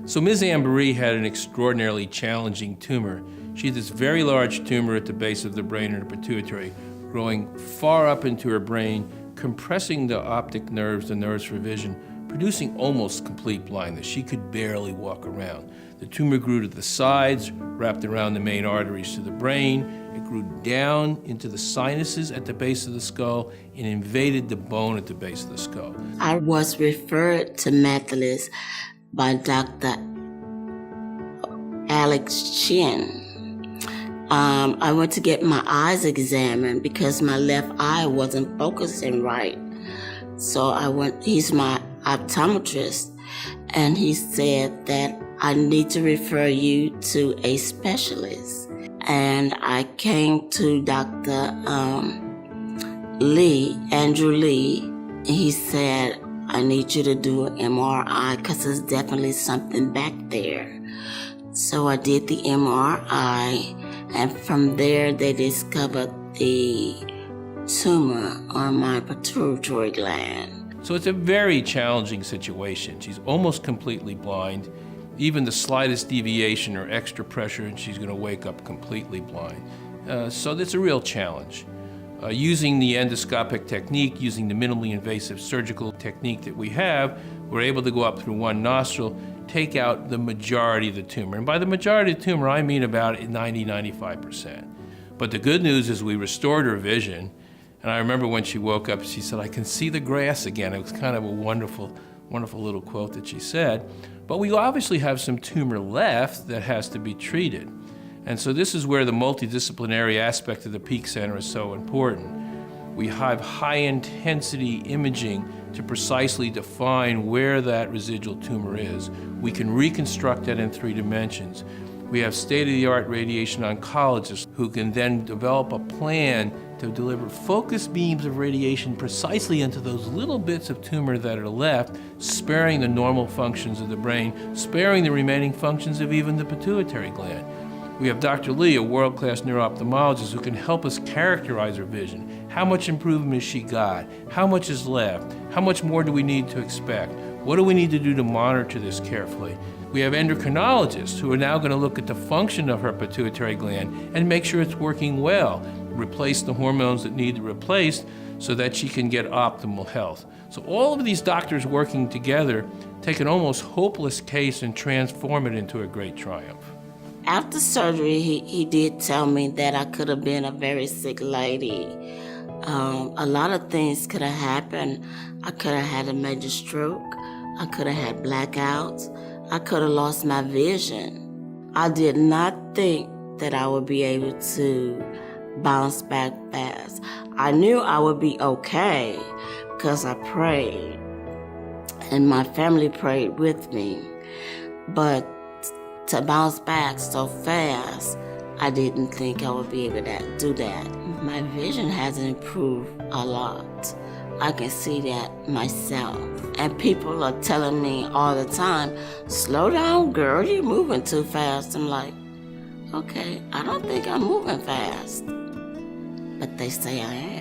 So Ms. Amboree had an extraordinarily challenging tumor. She had this very large tumor at the base of the brain and her pituitary, growing far up into her brain, compressing the optic nerves, the nerves for vision, producing almost complete blindness. She could barely walk around. The tumor grew to the sides, wrapped around the main arteries to the brain. It grew down into the sinuses at the base of the skull and invaded the bone at the base of the skull. I was referred to Methodist by Dr. Alex Chin. I went to get my eyes examined because my left eye wasn't focusing right. So he's my optometrist, and he said that I need to refer you to a specialist. And I came to Dr. Andrew Lee, and he said, I need you to do an MRI because there's definitely something back there. So I did the MRI, and from there they discovered the tumor on my pituitary gland. So it's a very challenging situation. She's almost completely blind. Even the slightest deviation or extra pressure and she's going to wake up completely blind. So that's a real challenge. Using the endoscopic technique, using the minimally invasive surgical technique that we have, we're able to go up through one nostril, take out the majority of the tumor. And by the majority of the tumor, I mean about 90–95%. But the good news is we restored her vision. And I remember when she woke up, she said, I can see the grass again. It was kind of a wonderful little quote that she said. But we obviously have some tumor left that has to be treated. And so this is where the multidisciplinary aspect of the Peak Center is so important. We have high-intensity imaging to precisely define where that residual tumor is. We can reconstruct that in 3 dimensions. We have state-of-the-art radiation oncologists who can then develop a plan to deliver focused beams of radiation precisely into those little bits of tumor that are left, sparing the normal functions of the brain, sparing the remaining functions of even the pituitary gland. We have Dr. Lee, a world-class neuro-ophthalmologist who can help us characterize her vision. How much improvement has she got? How much is left? How much more do we need to expect? What do we need to do to monitor this carefully? We have endocrinologists who are now going to look at the function of her pituitary gland and make sure it's working well, replace the hormones that need to be replaced so that she can get optimal health. So all of these doctors working together take an almost hopeless case and transform it into a great triumph. After surgery, he did tell me that I could have been a very sick lady. A lot of things could have happened. I could have had a major stroke. I could have had blackouts. I could have lost my vision. I did not think that I would be able to bounce back fast. I knew I would be okay because I prayed, and my family prayed with me. But to bounce back so fast, I didn't think I would be able to do that. My vision has improved a lot. I can see that myself. And people are telling me all the time, slow down, girl, you're moving too fast. I'm like, okay, I don't think I'm moving fast. But they say I am.